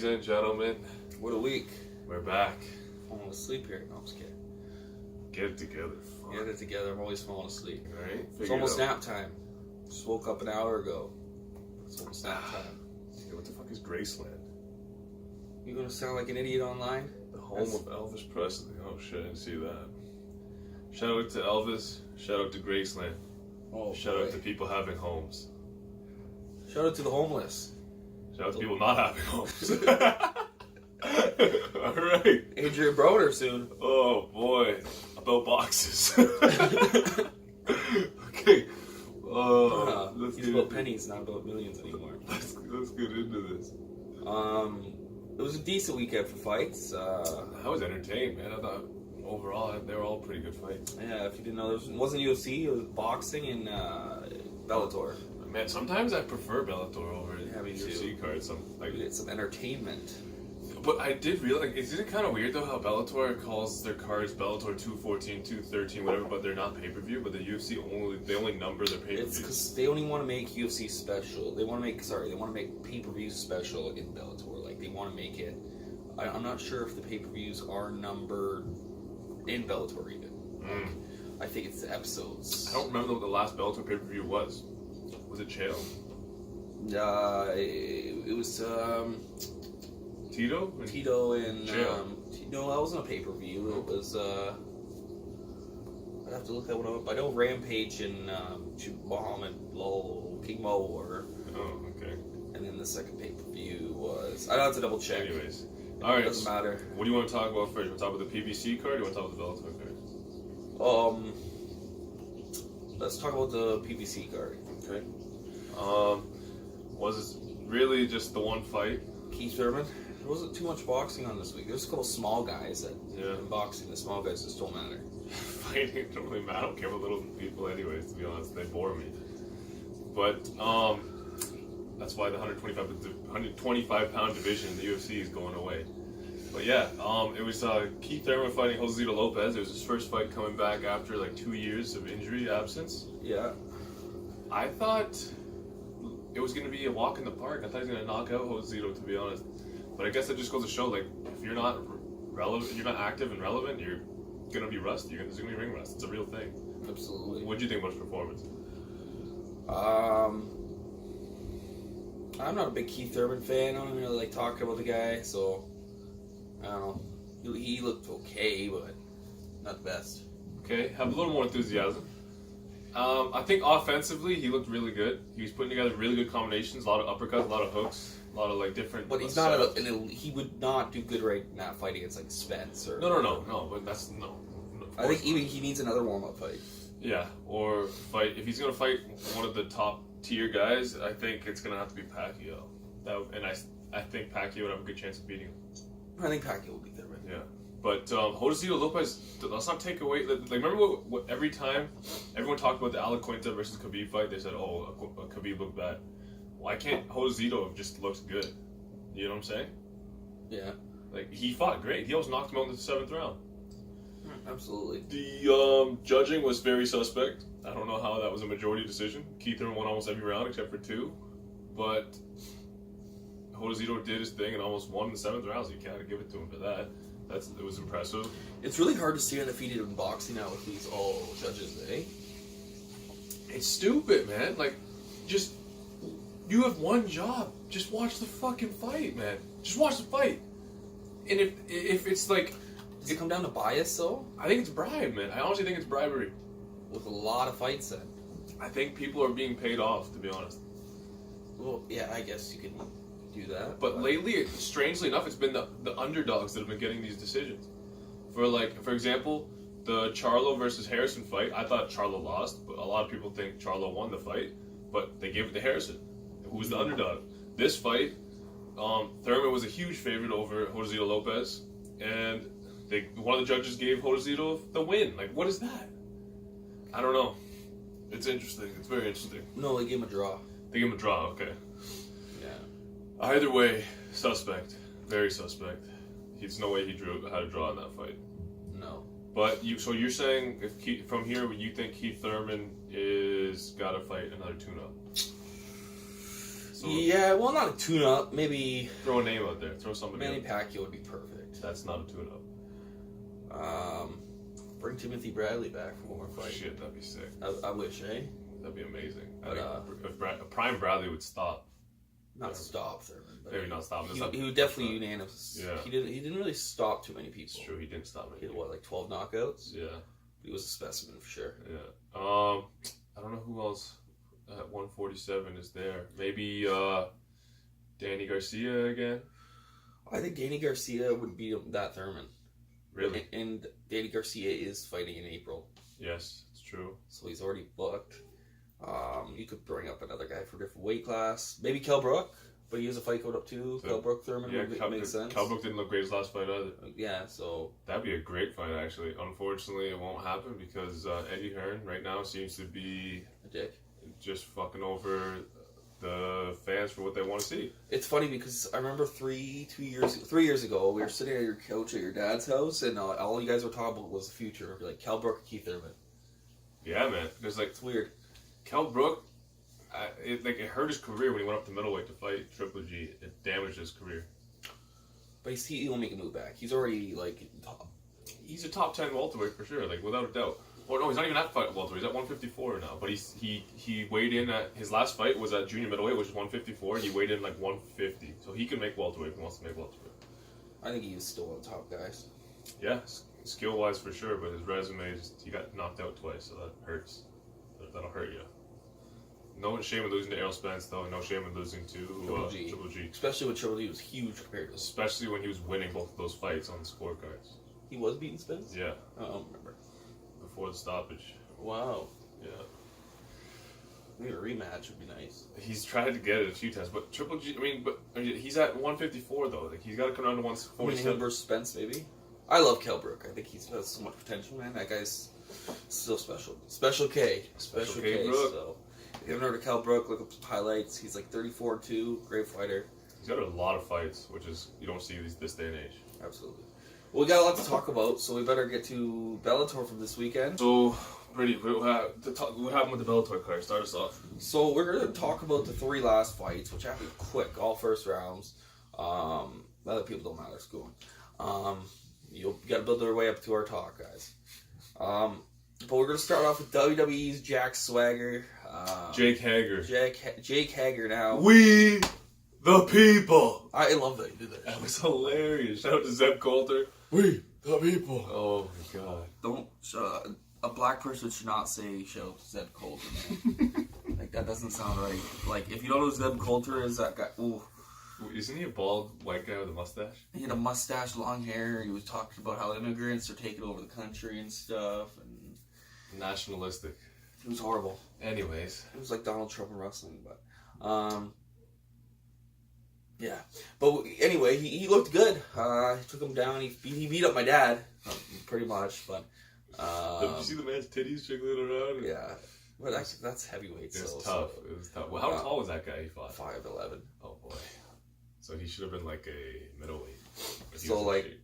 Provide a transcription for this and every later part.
Ladies and gentlemen, What a week. we're back. Falling asleep here. No, I'm just kidding. Get it together. Fuck. Get it together. I'm always falling asleep. Alright? It's almost nap time. Just woke up an hour ago. It's almost nap time. Yeah, what the fuck is Graceland? You gonna sound like an idiot online? The home of Elvis Presley. Oh shit, I didn't see that. Shout out to Elvis. Shout out to Graceland. Oh, Shout out to people having homes. Shout out to the homeless. Shout out to people not having homes. Alright. Adrian Broner soon. Oh boy. About boxes. Okay. It's about pennies, not about millions anymore. Let's get into this. It was a decent weekend for fights. I was entertained, man. I thought overall they were all pretty good fights. Yeah, if you didn't know, it wasn't UFC, it was boxing and Bellator. Man, sometimes I prefer Bellator over me UFC cards. We get some entertainment. But I did realize, isn't it kind of weird though how Bellator calls their cards Bellator 214, 213, whatever, but they're not pay-per-view, but the UFC only number their pay-per-views. It's because they only want to make UFC special. They want to make pay-per-view special in Bellator. Like, they want to make it. I'm not sure if the pay-per-views are numbered in Bellator even. Like, I think it's the episodes. I don't remember what the last Bellator pay-per-view was. Was it Chael? It was Tito? Tito and Chael. no, that wasn't a pay-per-view. It was I'd have to look that one up. I know Rampage and Muhammad Lowell, King Mo were. Oh, okay. And then the second pay-per-view was. I'd have to double check. Anyways, all right. It doesn't matter. What do you want to talk about first? You want to talk about the PBC card, or you want to talk about the Bellator card? Let's talk about the PBC card. Okay. Was it really just the one fight? Keith Thurmans. There wasn't too much boxing on this week. There's a couple small guys that in boxing. The small guys just don't matter. Fighting don't really matter. I don't care about little people anyways, to be honest. They bore me. But that's why the 125 pound division in the UFC is going away. But yeah, it was Keith Thurmans fighting Josesito Lopez. It was his first fight coming back after like 2 years of injury absence. Yeah. I thought it was going to be a walk in the park. I thought he was going to knock out Josesito, to be honest. But I guess that just goes to show, like, if you're not relevant, you're not active and relevant, you're going to be rusty. There's going to be ring rust. It's a real thing. Absolutely. What do you think about his performance? I'm not a big Keith Thurmans fan. I don't really like talking about the guy, so I don't know. He looked okay, but not the best. Okay, have a little more enthusiasm. I think offensively, he looked really good. He was putting together really good combinations, a lot of uppercuts, a lot of hooks, a lot of like different. But he's not he would not do good right now fighting against like Spence or. No. But that's no. I think even he needs another warm up fight. Yeah, or fight if he's gonna fight one of the top tier guys. I think it's gonna have to be Pacquiao. I think Pacquiao would have a good chance of beating him. I think Pacquiao will beat Thurmans. Yeah. But Josesito Lopez, let's not take away. Like, remember what every time everyone talked about the Alaquinta versus Khabib fight, they said, "Oh, Khabib looked bad." Why can't Josesito have just looked good? You know what I'm saying? Yeah. Like, he fought great. He almost knocked him out in the 7th round. Absolutely. The judging was very suspect. I don't know how that was a majority decision. Keith Thurmans won almost every round except for 2, but Josesito did his thing and almost won in the 7th round. So you can't give it to him for that. It was impressive. It's really hard to stay undefeated in boxing now with these judges, eh? It's stupid, man. Like, just you have one job. Just watch the fucking fight, man. Just watch the fight. And if it's like, does it come down to bias though? I think it's bribe, man. I honestly think it's bribery. With a lot of fights, then. I think people are being paid off, to be honest. Well, yeah, I guess you can do that. But lately, strangely enough, it's been the underdogs that have been getting these decisions. For example, the Charlo versus Harrison fight, I thought Charlo lost, but a lot of people think Charlo won the fight, but they gave it to Harrison, who was the underdog. This fight, Thurmans was a huge favorite over Josesito Lopez, and one of the judges gave Josesito the win. Like, what is that? I don't know. It's interesting. It's very interesting. No, they gave him a draw. They gave him a draw, okay. Yeah. Either way, suspect. Very suspect. There's no way he had a draw in that fight. No. But so you're saying from here you think Keith Thurmans is gotta fight another tune-up? So Yeah, well, not a tune-up. Maybe throw a name out there. Throw somebody. Manny out. Pacquiao would be perfect. That's not a tune-up. Bring Timothy Bradley back for one more fight. Shit, that'd be sick. I wish, eh? That'd be amazing. But, If Prime Bradley would stop. Not stop Thurman, but Maybe not stop. He would definitely unanimous. Yeah. He didn't really stop too many people. It's true. He didn't stop He me. had like 12 knockouts. Yeah. He was a specimen for sure. Yeah. I don't know who else at 147 is there. Maybe Danny Garcia again. I think Danny Garcia would beat that Thurman. Really? And Danny Garcia is fighting in April, Yes, it's true. so he's already booked. You could bring up another guy for a different weight class. Maybe Kell Brook, but he has a fight code up too. So, Kell Brook Thurman Yeah, would make sense. Cal Brook didn't look great his last fight either. Yeah, so That'd be a great fight, actually. Unfortunately, it won't happen because Eddie Hearn right now seems to be a dick. just fucking over the fans for what they want to see. It's funny because I remember 3 years ago, we were sitting at your couch at your dad's house, and all you guys were talking about was the future. Like Kell Brook and Keith Thurman. Yeah, man. Because like It's weird. Cal Brook, it hurt his career when he went up to middleweight to fight Triple G. It damaged his career. But he won't make a move back. He's already like He's a top 10 welterweight for sure, like without a doubt. Or no, he's not even at welterweight. He's at 154 now. But he weighed in at his last fight was at junior middleweight, which is 154. He weighed in like 150, so he can make welterweight if he wants to make welterweight. I think he's still one of the top guys. Yeah, skill wise for sure, but his resume he got knocked out twice, so that hurts. That'll hurt you. No shame in losing to Errol Spence, though. No shame in losing to Triple G. Especially when Triple G was huge compared to us. Especially when he was winning both of those fights on the scorecards. He was beating Spence? Yeah, I don't remember. before the stoppage. Wow. Yeah. Maybe a rematch would be nice. He's tried to get it a few times, but Triple G, he's at 154, though. Like, he's got to come down to 147. Him versus Spence, maybe? I love Kell Brook. I think he has so much potential, man. That guy's still special. Special K. Special K Brook. So, if you haven't heard of Kell Brook, look up some highlights. He's like 34-2. Great fighter. He's got a lot of fights, which is, you don't see this day and age. Absolutely. Well, we got a lot to talk about, so we better get to Bellator from this weekend. So, what happened with the Bellator card? Start us off. So we're going to talk about the 3 last fights, which happened quick, all first rounds. Other people don't matter, it's going. You got to build their way up to our talk, guys. But we're going to start off with WWE's Jack Swagger. Jake Hager. Jake Hager now. We the people. I love that you did that. That was hilarious. Shout out to Zeb Coulter. We the people. Oh my god. Don't. A black person should not say shout out to Zeb Coulter, man. Like, that doesn't sound right. Like, if you don't know who Zeb Coulter is, that guy. Ooh. Isn't he a bald white guy with a mustache? He had a mustache, long hair. He was talking about how immigrants are taking over the country and stuff. And Nationalistic. it was horrible. Anyways. It was like Donald Trump in wrestling, but yeah. But anyway, he looked good. He took him down. He beat up my dad, pretty much. But did you see the man's titties jiggling around? yeah. But that's heavyweight. It was tough. It was tough. Well, how tall was that guy he fought? 5'11". Oh boy. So he should have been like a middleweight. So like,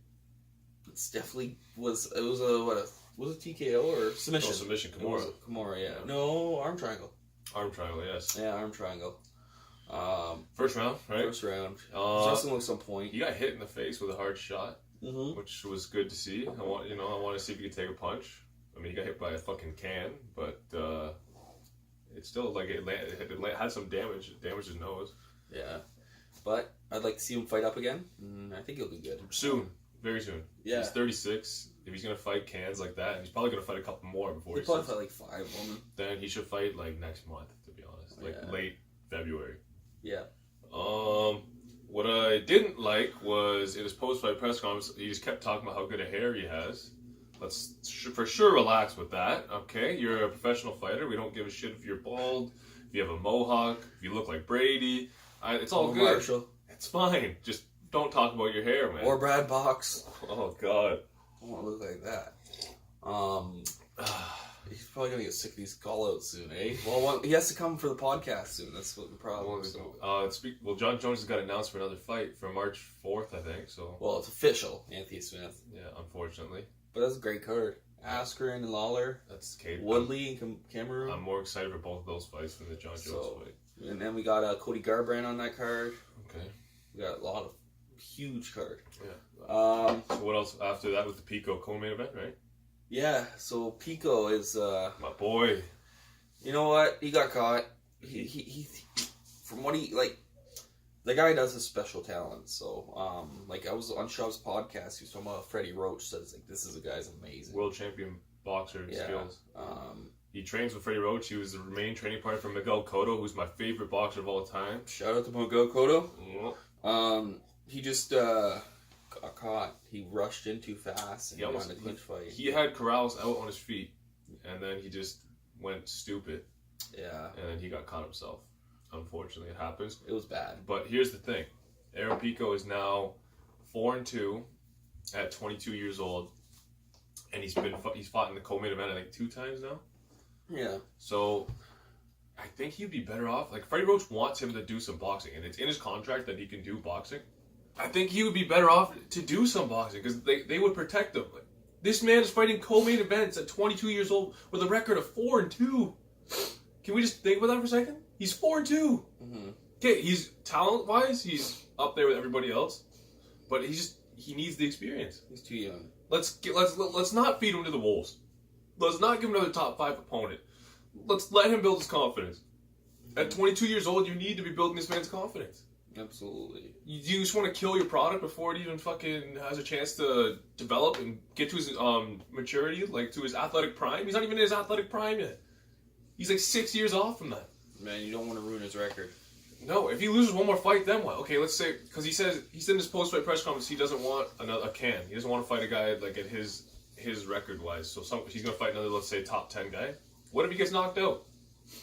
it's definitely was it was a TKO or submission? Oh, submission. Kimura. Kimura, yeah. No, arm triangle. Arm triangle, yes. Yeah, arm triangle. First round, right? First round. Wrestling at some point. He got hit in the face with a hard shot, Mm-hmm. which was good to see. I want to see if he could take a punch. I mean, he got hit by a fucking can, but it's still like it had some damage. It damaged his nose. Yeah, but I'd like to see him fight up again. I think he'll do good Soon, very soon. Yeah, He's 36. If he's gonna fight cans like that, and he's probably gonna fight a couple more before he'll he probably starts. fight like 5 women. Then he should fight like next month, to be honest, like Yeah. late February. Yeah. What I didn't like was in his post-fight press conference, he just kept talking about how good a hair he has. Let's for sure relax with that, okay? You're a professional fighter. We don't give a shit if you're bald, if you have a mohawk, if you look like Brady. It's all good. Marshall. It's fine. Just don't talk about your hair, man. Or Brad Box. Oh, God. I don't want to look like that. He's probably gonna get sick of these call-outs soon, eh? Well, he has to come for the podcast soon. That's what the problem is. Well, John Jones has got announced for another fight for March 4th, I think. So. Well, it's official, Anthony Smith. Yeah, unfortunately. But that's a great card. Askren and Lawler. That's Kate. Woodley and Cameroon. I'm more excited for both of those fights than the John Jones fight. And then we got Cody Garbrandt on that card. Okay. We got a lot of huge card. Yeah. So what else after that was the Pico co-main event, right? Yeah. So Pico is my boy. You know what? He got caught. He from what he like. The guy does a special talent. So I was on Shov's podcast. He was talking about Freddie Roach. Says like this is a guy's amazing World champion boxer skills. Um, He trains with Freddie Roach. He was the main training partner for Miguel Cotto, who's my favorite boxer of all time. Shout out to Miguel Cotto. Yeah. He just got caught. He rushed in too fast and won the clinch fight. He had Corrales out on his feet, and then he just went stupid. Yeah. And then he got caught himself. Unfortunately, it happens. It was bad. But here's the thing. Aaron Pico is now 4-2 at 22 years old, and he's fought in the co-main event I think 2 times now. Yeah. So I think he'd be better off. Like Freddie Roach wants him to do some boxing, and it's in his contract that he can do boxing. I think he would be better off to do some boxing because they would protect him. Like, this man is fighting co-main events at 22 years old with a record of 4-2. Can we just think about that for a second? He's 4-2. Mm-hmm. Okay, he's talent-wise, he's up there with everybody else, but he needs the experience. He's too young. Let's not feed him to the wolves. Let's not give him another top 5 opponent. Let's let him build his confidence. At 22 years old, you need to be building this man's confidence. Absolutely. You just want to kill your product before it even fucking has a chance to develop and get to his maturity, like to his athletic prime. He's not even in his athletic prime yet. He's like 6 years off from that. Man, you don't want to ruin his record. No, if he loses one more fight, then what? Okay, let's say because he said in his post-fight press conference he doesn't want a can. He doesn't want to fight a guy like at his record wise. So he's gonna fight another, let's say, top 10 guy. What if he gets knocked out?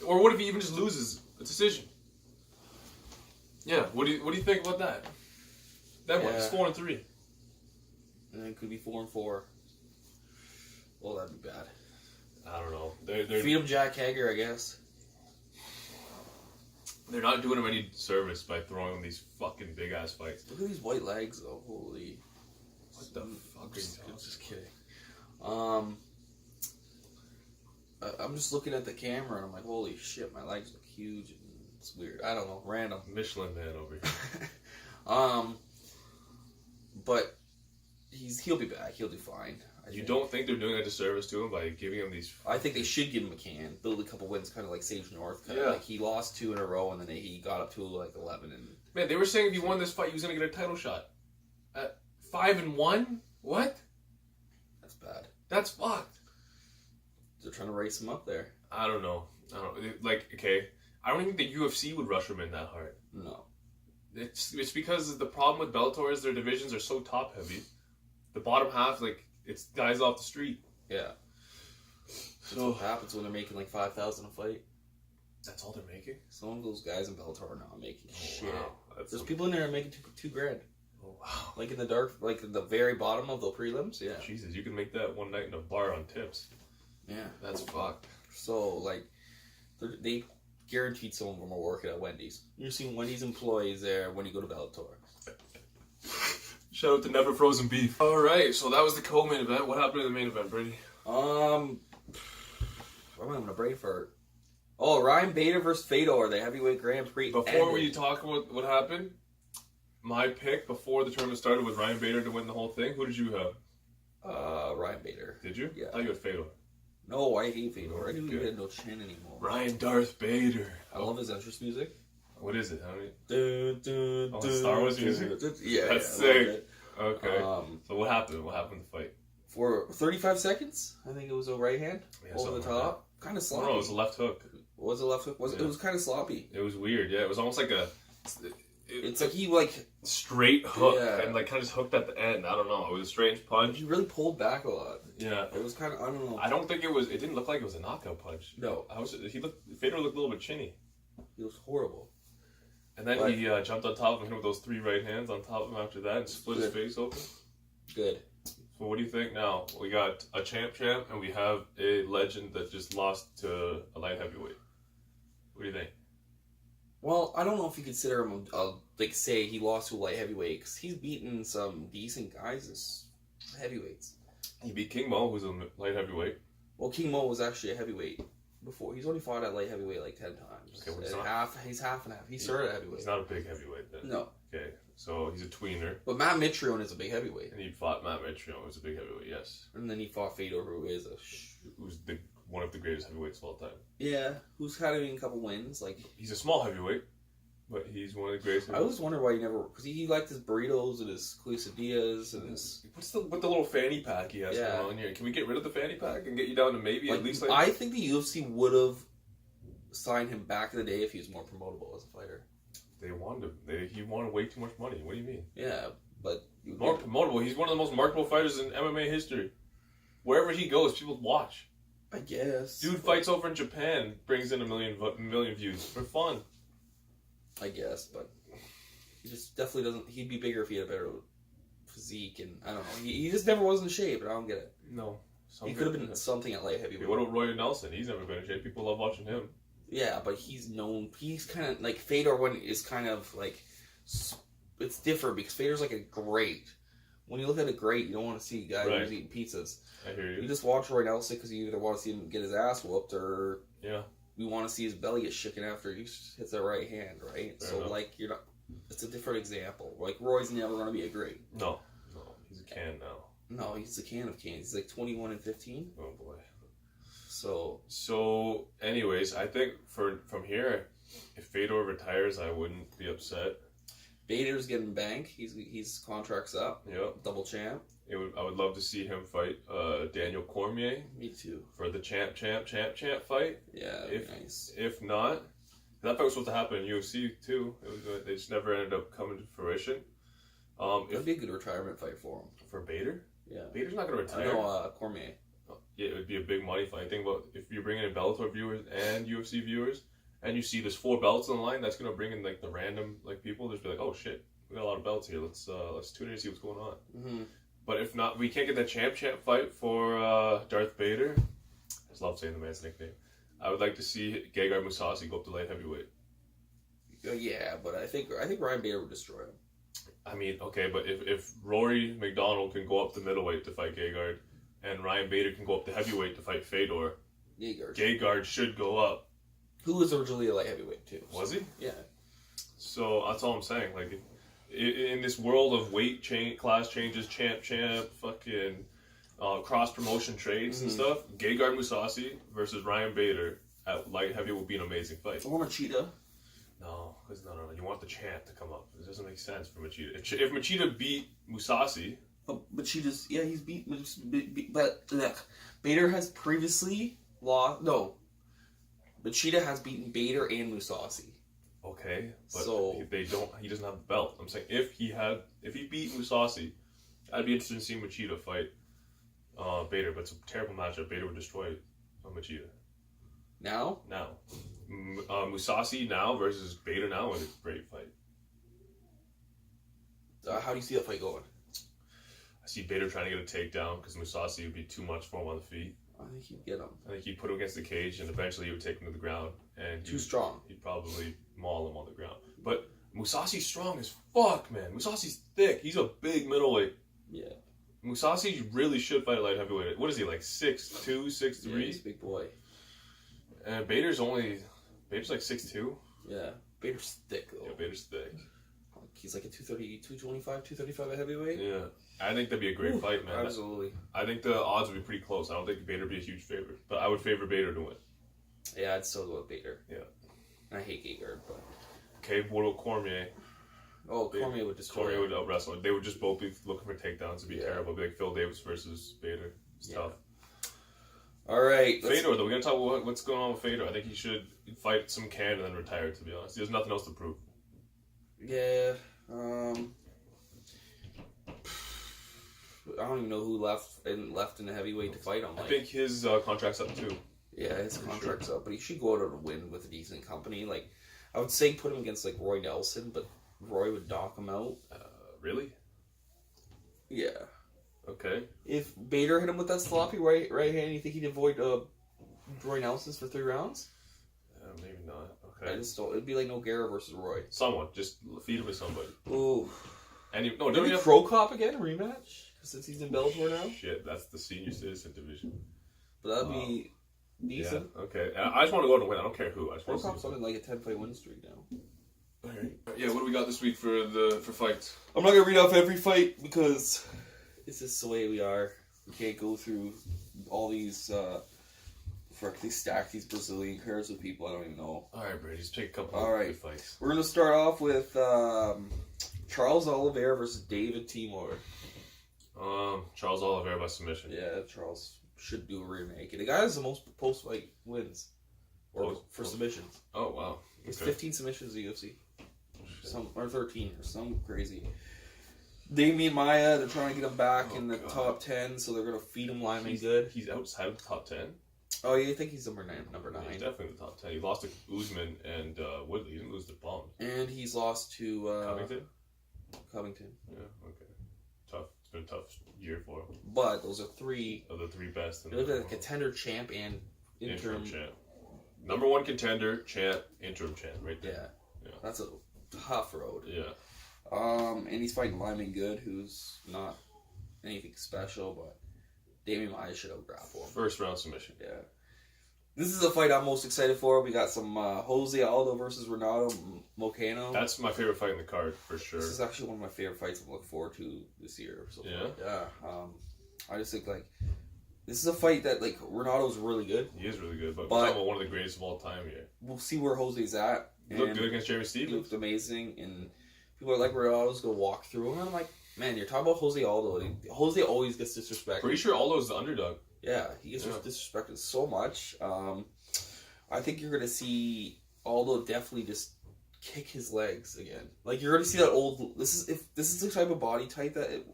Or what if he even just loses a decision? Yeah, what do you think about that? Then what? It's 4-3. And it could be 4-4. Well, that'd be bad. I don't know. They're feed him Jack Hager, I guess. They're not doing him any service by throwing him these fucking big ass fights. Look at these white legs, though. Holy. What the fuck? I'm just kidding. I'm just looking at the camera and I'm like, holy shit, my legs look huge. And it's weird. I don't know. Random. Michelin man over here. But he'll be back. He'll do fine. You don't think they're doing a disservice to him by giving him these? I think they should give him a can. Build a couple wins, kind of like Sage North. Kind of like he lost 2 in a row, and then he got up to like 11. And man, they were saying if he won this fight, he was gonna get a title shot. At 5-1, what? That's bad. That's fucked. They're trying to race him up there. I don't know. Like, okay, I don't even think the UFC would rush him in that hard. No. It's because the problem with Bellator is their divisions are so top heavy. The bottom half, like, it's guys off the street. Yeah. That's what happens when they're making like $5,000 a fight. That's all they're making? Some of those guys in Bellator are not making shit. Wow. There's people in there making $2 grand. Oh, wow. Like in the dark, like in the very bottom of the prelims. Yeah. Jesus, you can make that one night in a bar on tips. Yeah. That's fucked. So, like, they guaranteed some of them are working at Wendy's. You're seeing Wendy's employees there when you go to Bellator. Shout out to Never Frozen Beef. Alright, so that was the co-main event. What happened in the main event, Brady? I'm having a brain fart. Oh, Ryan Bader versus Fedor, the heavyweight Grand Prix. Before we talk about what happened, my pick before the tournament started was Ryan Bader to win the whole thing. Who did you have? Ryan Bader. Did you? Yeah. I thought you had Fedor. No, I hate Fedor. I didn't even get no chin anymore. Ryan Darth Bader. I love his entrance music. What is it? How many? Star Wars music? Yeah, that's sick. Okay. So what happened? What happened in the fight? For 35 seconds, I think it was a right hand over the top. Like kind of sloppy. No, it was a left hook. Was it left hook? It was kind of sloppy. It was weird. Yeah, it was almost like it's like he like straight hook and like kind of just hooked at the end. I don't know. It was a strange punch. He really pulled back a lot. Yeah. It was kind of, I don't know. I don't think it was. It didn't look like it was a knockout punch. No. Fedor looked a little bit chinny. He was horrible. And then he jumped on top of him with those 3 right hands on top of him after that and split his face open. Good. So what do you think now? We got a champ and we have a legend that just lost to a light heavyweight. What do you think? Well, I don't know if you consider him, like, say he lost to a light heavyweight, because he's beaten some decent guys as heavyweights. He beat King Mo, who's a light heavyweight. Well, King Mo was actually a heavyweight. before. He's only fought at light heavyweight like 10 times. Okay, well, he's half and half. He started at heavyweight. He's not a big heavyweight then. No. Okay, so he's a tweener. But Matt Mitrione is a big heavyweight. And he fought Matt Mitrione, who's a big heavyweight, yes. And then he fought Fedor, who is who's one of the greatest heavyweights of all time. Yeah, who's had a couple wins. Like he's a small heavyweight, but he's one of the greatest. I always wonder why he never, because he liked his burritos and his quesadillas and his. What's the little fanny pack he has going on here? Can we get rid of the fanny pack and get you down to maybe like, at least? I think the UFC would have signed him back in the day if he was more promotable as a fighter. They wanted him. He wanted way too much money. What do you mean? Yeah, but more promotable. He's one of the most marketable fighters in MMA history. Wherever he goes, people watch. I guess. Dude fights over in Japan, brings in a million views for fun. I guess, but he just definitely doesn't. He'd be bigger if he had a better physique, and I don't know. He just never was in shape, and I don't get it. No, he could have been something at light heavyweight. What about Roy Nelson? He's never been in shape. People love watching him. Yeah, but he's known. He's kind of like Fedor. Is kind of like it's different because Fedor's like a great. When you look at a great, you don't want to see guys who's eating pizzas. I hear you. You just watch Roy Nelson because you either want to see him get his ass whooped or you want to see his belly get shaken after he hits that right hand, right? Fair so enough. like you're not. It's a different example. Like Roy's never going to be a great. No, he's a can now. No, he's a can of cans. He's like 21-15. Oh boy. So anyways, I think from here, if Fedor retires, I wouldn't be upset. Bader's getting banked. He's contract's up. Yep. Double champ. I would love to see him fight Daniel Cormier. Me too. For the champ fight. Yeah, that'd be nice. If not, that fight was supposed to happen in UFC too. They just never ended up coming to fruition. That'd be a good retirement fight for him. For Bader? Yeah. Bader's not going to retire. No, Cormier. Yeah, it would be a big money fight. Think about if you're bringing in Bellator viewers and UFC viewers, and you see there's 4 belts on the line, that's going to bring in like the random like people. Just be like, oh shit, we got a lot of belts here. Let's tune in and see what's going on. Mm-hmm. But if not, we can't get that champ fight for Darth Bader. I just love saying the man's nickname. I would like to see Gegard Mousasi go up to light heavyweight. Yeah, but I think Ryan Bader would destroy him. I mean, okay, but if Rory McDonald can go up to middleweight to fight Gegard, and Ryan Bader can go up to heavyweight to fight Fedor, Gegard should go up. Who was originally a light heavyweight too? Was he? Yeah. So that's all I'm saying. Like, in this world of weight class changes, champ, fucking cross promotion trades and stuff, Gegard Mousasi versus Ryan Bader at light heavy would be an amazing fight. Or Machida. No, because no. You want the champ to come up. It doesn't make sense for Machida. If Machida beat Mousasi, Machida's he's beat, but Bader has previously lost. No, Machida has beaten Bader and Mousasi. Okay, but so they don't. He doesn't have the belt. I'm saying if he beat Mousasi, I'd be interested in seeing Machida fight Bader. But it's a terrible matchup. Bader would destroy Machida. Now, Mousasi now versus Bader now is a great fight. How do you see that fight going? I see Bader trying to get a takedown because Mousasi would be too much for him on the feet. I think he'd get him. I think he'd put him against the cage and eventually he would take him to the ground. And too strong. He'd probably maul him on the ground. But Mousasi's strong as fuck, man. Mousasi's thick. He's a big middleweight. Yeah. Mousasi really should fight a light heavyweight. What is he, like 6'2", 6'3"? Yeah, he's a big boy. And Bader's like 6'2". Yeah. Bader's thick, though. Yeah, Bader's thick. He's like a 230, 225, 235 at heavyweight. Yeah. I think that'd be a great fight, man. Absolutely. I think the odds would be pretty close. I don't think Bader would be a huge favorite. But I would favor Bader to win. Yeah, I'd still go with Bader. Yeah. I hate Gegard, but... Okay, what about Cormier? Oh, Cormier would destroy Cormier would out-wrestle. They would just both be looking for takedowns. It'd be terrible. It'd be like Phil Davis versus Bader. It's tough. All right. Fedor, though. We're going to talk about what's going on with Fedor. I think he should fight some can and then retire, to be honest. He has nothing else to prove. Yeah. I don't even know who left in the heavyweight to fight him. I think his contract's up, too. Yeah, his contract's up. But he should go out on a win with a decent company. Like, I would say put him against, like, Roy Nelson, but Roy would knock him out. Really? Yeah. Okay. If Bader hit him with that sloppy right hand, you think he'd avoid Roy Nelson's for 3 rounds? Maybe not. Okay. I just don't. It'd be like Nogueira versus Roy. Someone. Just feed him to somebody. Ooh. Maybe Crow Cop again, a rematch? Since he's in Bellator now? Shit, that's the senior citizen division. But that'd be... decent. Yeah, okay. I just want to go to win. I don't care who. I just want Robocop's to on like a 10-fight win streak now. Alright. Yeah, what do we got this week for fights? I'm not gonna read off every fight because it's just the way we are. We can't go through all these they stack these Brazilian cards with people I don't even know. Alright, Brady, just pick a couple All right. good fights. We're gonna start off with Charles Oliveira versus David Timur. Charles Oliveira by submission. Yeah, Charles should do a remake. And the guy has the most post-fight wins for submissions. Oh wow. It's Okay. 15 submissions in the UFC. Or 13 or some crazy. Damian Maia, they're trying to get him back in the top 10, so they're gonna feed him Lyman good. He's outside of the top 10. Oh, you think he's number 9? He's definitely in the top 10. He lost to Usman and Woodley. He didn't lose to Bond. And he's lost to Covington. Yeah. Okay. Tough. It's been a tough year for him. But those are 3 of the 3 best. You look at the contender, champ, and interim champ. Number 1 contender, champ, interim champ, right there. Yeah. That's a tough road. Yeah. And he's fighting Lyman Good, who's not anything special, but Damian Maia should have grappled him. First round submission. Yeah. This is a fight I'm most excited for. We got some Jose Aldo versus Renato Moicano. That's my favorite fight in the card, for sure. This is actually one of my favorite fights I'm looking forward to this year. So yeah? Yeah. I just think, like, this is a fight that, like, Renato's really good. He is really good, but we're talking about one of the greatest of all time here. We'll see where Jose's at. He looked good against Jeremy Stevens. He looked amazing, and people are like, Renato's going to walk through him. And I'm like, man, you're talking about Jose Aldo. Jose always gets disrespected. Pretty sure Aldo's the underdog. Yeah, he gets disrespected so much. I think you're going to see Aldo definitely just kick his legs again. Like, you're going to see that old... This is the type of body type that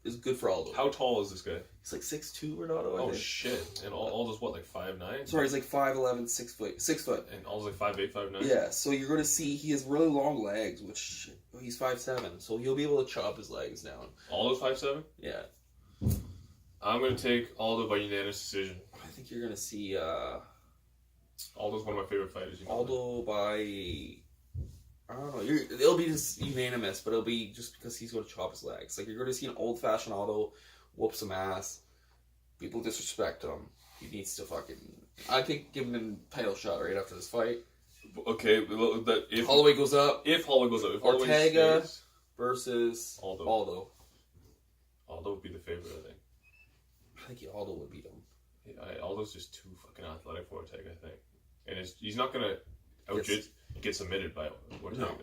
is good for Aldo. How tall is this guy? He's like 6'2", Renato, I think. Shit. And Aldo's what, like 5'9"? Sorry, he's like 5'11", 6 foot. And Aldo's like 5'8", 5'9"? Yeah, so you're going to see he has really long legs, which he's 5'7", so he'll be able to chop his legs down. Aldo's 5'7"? Yeah. I'm going to take Aldo by unanimous decision. I think you're going to see... Aldo's one of my favorite fighters. Aldo by... I don't know. It'll be just unanimous, but it'll be just because he's going to chop his legs. Like, you're going to see an old-fashioned Aldo whoop some ass. People disrespect him. He needs to fucking... I think give him a title shot right after this fight. Okay, if Holloway goes up. If Holloway goes up. If Ortega stays, versus Aldo. Aldo would be the favorite, I think. I think Aldo would beat him. Yeah, Aldo's just too fucking athletic for Ortega, I think. And he's not going to get submitted by Ortega. No.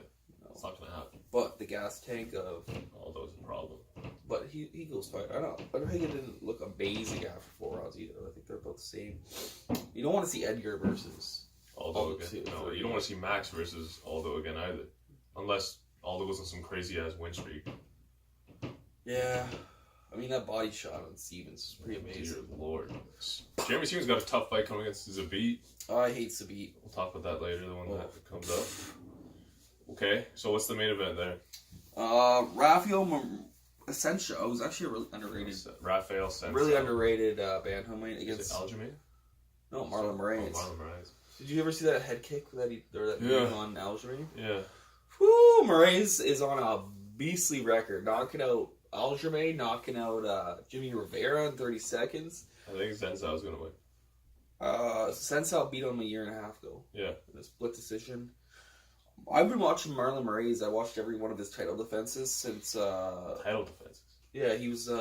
It's not going to happen. But the gas tank of... Aldo's a problem. But he goes fight. I don't know. Ortega didn't look amazing after 4 rounds either. I think they're about the same. You don't want to see Edgar versus Aldo again. No, you don't want to see Max versus Aldo again either. Unless Aldo goes on some crazy-ass win streak. Yeah. I mean, that body shot on Stevens is pretty amazing. Dear Lord. Jeremy Stevens got a tough fight coming against Zabit. I hate Zabit. We'll talk about that later, the one that comes up. Okay, so what's the main event there? Rafael Asensio was actually a really underrated. Rafael Asensio. Really underrated bantamweight against Aljamain? No, Marlon Moraes. Oh, Marlon Moraes. Did you ever see that head kick that he on Aljamain? Yeah. Whoo! Moraes is on a beastly record, knocking out Aljamain, knocking out Jimmy Rivera in 30 seconds. I think Sensao is going to win. Sensao beat him a year and a half ago. Yeah. In a split decision. I've been watching Marlon Moraes. I watched every one of his title defenses since... title defenses? Yeah, he was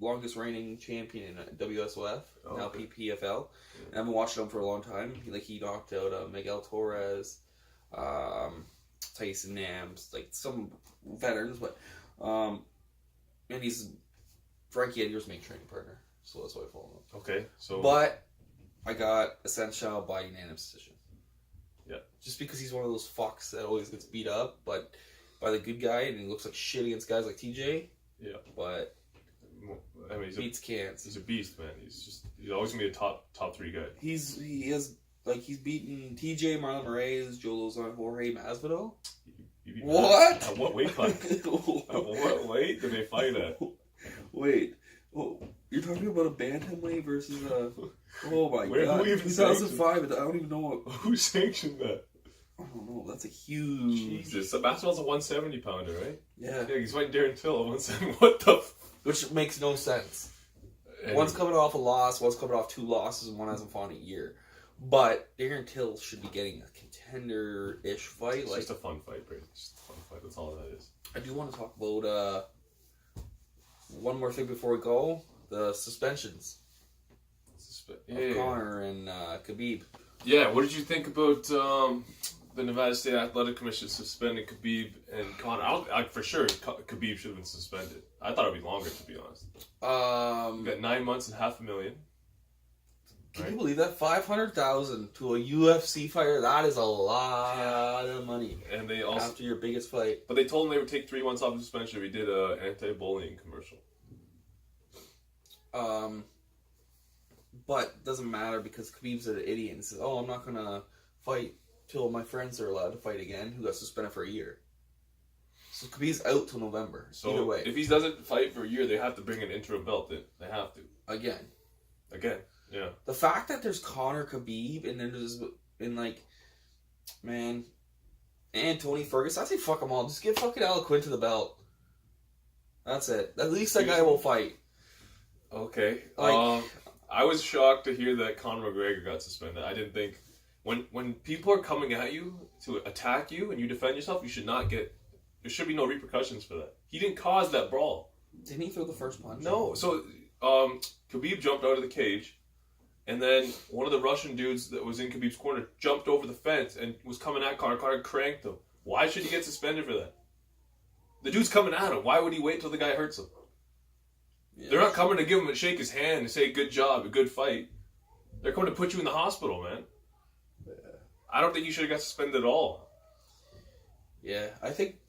longest reigning champion in WSOF, now PPFL. Yeah. And I've been watching him for a long time. He knocked out Miguel Torres, Tyson Nams, like some veterans, but... and he's Frankie Edgar's main training partner, so that's why I follow him. Okay, so... But I got Asensio by unanimous decision. Yeah. Just because he's one of those fucks that always gets beat up, but by the good guy, and he looks like shit against guys like TJ. Yeah. But I mean, beats cans. He's a beast, man. He's always gonna be a top 3 guy. He's beaten TJ, Marlon Moraes, Joe Lozon, Jorge Masvidal. What? At what weight class? At what weight did they fight at? Wait. Oh, you're talking about a bantamweight versus a... Oh my god. Who even 2005, I don't even know what... Who sanctioned that? I don't know, that's a huge... Jesus, so Masvidal's a 170 pounder, right? Yeah. Yeah, he's fighting Darren Till at 170. What the... Which makes no sense. One's coming off a loss, one's coming off 2 losses, and one hasn't fought in a year. But Darren Till should be getting a contender-ish fight. It's just a fun fight, Brady. It's just a fun fight. That's all that is. I do want to talk about one more thing before we go. The suspensions of Conor and Khabib. Yeah, what did you think about the Nevada State Athletic Commission suspending Khabib and Conor? For sure, Khabib should have been suspended. I thought it would be longer, to be honest. You got 9 months and $500,000. Can you believe that? $500,000 to a UFC fighter? That is a lot of money. And they also after your biggest fight. But they told him they would take 3 months off of suspension if he did an anti-bullying commercial. But it doesn't matter because Khabib's an idiot and says, "Oh, I'm not gonna fight till my friends are allowed to fight again." Who got suspended for a year? So Khabib's out till November. So either way, if he doesn't fight for a year, they have to bring an interim belt in. They have to again. Yeah. The fact that there's Conor, Khabib, and then there's man, and Tony Ferguson. I say fuck them all. Just give fucking Quinn to the belt. That's it. At least that guy will fight. Okay. I was shocked to hear that Conor McGregor got suspended. I didn't think when people are coming at you to attack you and you defend yourself, you should not get. There should be no repercussions for that. He didn't cause that brawl. Didn't he throw the first punch? No. So Khabib jumped out of the cage, and then one of the Russian dudes that was in Khabib's corner jumped over the fence and was coming at Conor. Conor cranked him. Why should he get suspended for that? The dude's coming at him. Why would he wait till the guy hurts him? Yeah. They're not coming to give him shake his hand and say good job, a good fight. They're coming to put you in the hospital, man. Yeah. I don't think you should have got suspended at all. Yeah, I think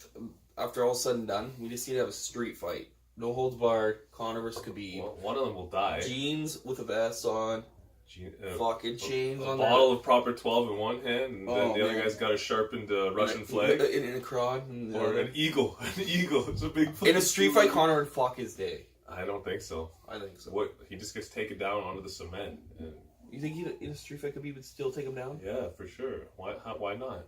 after all said and done, we just need to have a street fight. No holds barred, Conor versus Khabib. Well, one of them will die. Jeans with a vest on. Fucking chains on there. A bottle of proper 12 in one hand, and then the other guy's got a sharpened Russian flag. In a crowd. Or an eagle. An eagle. It's a big in a street fight, Conor would fuck his day. I don't think so. I think so. What? He just gets taken down onto the cement. And... You think in a street fight Khabib would still take him down? Yeah, for sure. Why not?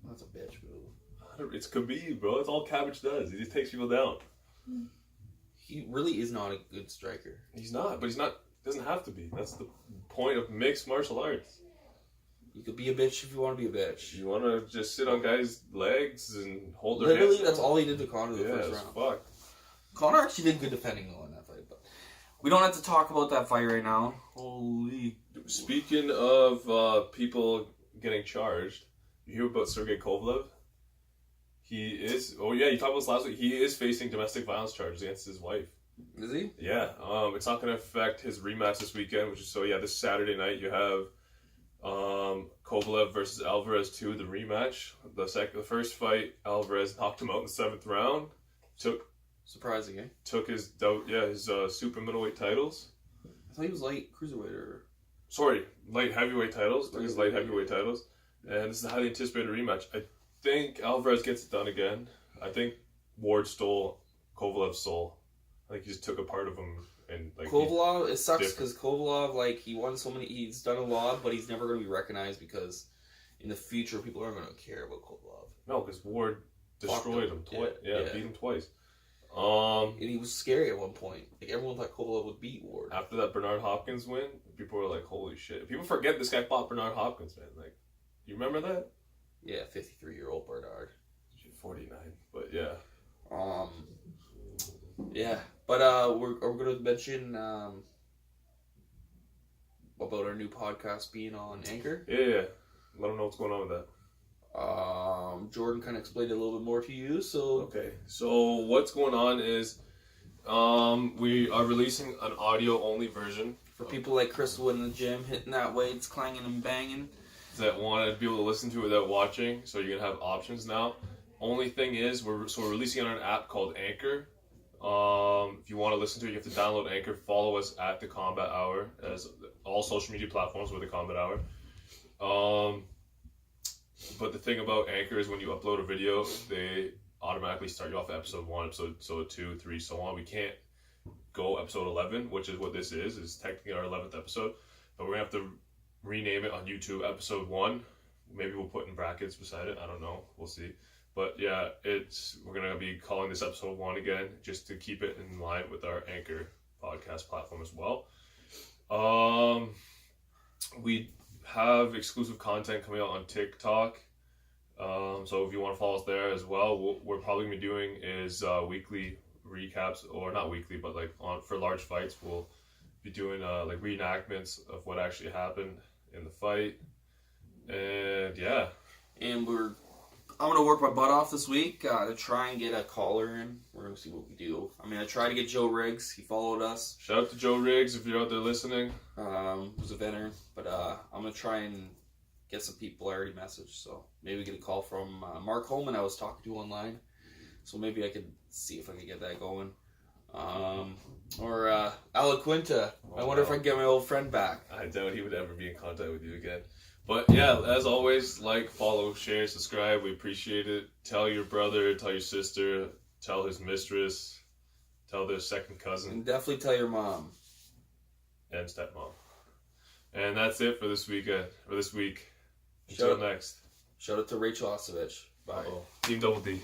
That's a bitch move. It's Khabib, bro. That's all Cabbage does. He just takes people down. He really is not a good striker. He's not, but he's not. Doesn't have to be. That's the point of mixed martial arts. You could be a bitch if you want to be a bitch. You want to just sit on guys' legs and hold their hands. Literally, that's all he did to Conor the first round. Fuck. Conor actually did good defending though in that fight, but we don't have to talk about that fight right now. Holy. Speaking of people getting charged, you hear about Sergey Kovalev? He is. Oh yeah, you talked about this last week. He is facing domestic violence charges against his wife. Is he? Yeah. It's not going to affect his rematch this weekend, which is this Saturday night you have Kovalev versus Alvarez 2, the rematch. The first fight, Alvarez knocked him out in the 7th round. Surprising, eh? Took his super middleweight titles. I thought he was light cruiserweight or. Sorry, light heavyweight titles. Took his light heavyweight titles, and this is a highly anticipated rematch. I think Alvarez gets it done again. I think Ward stole Kovalev's soul. I think he just took a part of him and Kovalev. It sucks because Kovalev, he won so many. He's done a lot, but he's never going to be recognized because in the future people aren't going to care about Kovalev. No, because Ward destroyed him twice. Yeah, beat him twice. And he was scary at one point. Everyone thought Kovalev would beat Ward. After that Bernard Hopkins win, people were like, "Holy shit!" People forget this guy fought Bernard Hopkins, man. You remember that? Yeah, 53-year-old Bernard. 49, but yeah. Yeah, but we're going to mention about our new podcast being on Anchor. Yeah. Let them know what's going on with that. Jordan kind of explained it a little bit more to you, so... Okay, so what's going on is we are releasing an audio-only version. For people like Crystal in the gym, hitting that weights, clanging and banging. That want to be able to listen to it without watching, so you're going to have options now. Only thing is, we're releasing it on an app called Anchor. If you want to listen to it, you have to download Anchor. Follow us at The Combat Hour, as all social media platforms with The Combat Hour. But the thing about Anchor is when you upload a video, they automatically start you off at episode 1, episode 2, 3, so on. We can't go episode 11, which is what this is technically our 11th episode. But we're going to have to rename it on YouTube episode 1. Maybe we'll put in brackets beside it. I don't know. We'll see. But yeah, we're going to be calling this episode 1 again, just to keep it in line with our Anchor podcast platform as well. We have exclusive content coming out on TikTok. So if you want to follow us there as well, what we're probably going to be doing is weekly recaps, or not weekly, but like for large fights, we'll be doing like reenactments of what actually happened in the fight. And yeah. And I'm going to work my butt off this week to try and get a caller in. We're going to see what we do. I mean, I tried to get Joe Riggs. He followed us. Shout out to Joe Riggs if you're out there listening. Who's a veteran. But I'm going to try and get some people I already messaged. So maybe get a call from Mark Holman I was talking to online. So maybe I could see if I can get that going. Or Alaquinta. I wonder if I can get my old friend back. I doubt he would ever be in contact with you again. But yeah, as always, like, follow, share, subscribe. We appreciate it. Tell your brother, tell your sister, tell his mistress, tell their second cousin. And definitely tell your mom. And stepmom. And that's it for this week. Until next. Shout out to Rachel Osovich. Bye. Team Double D.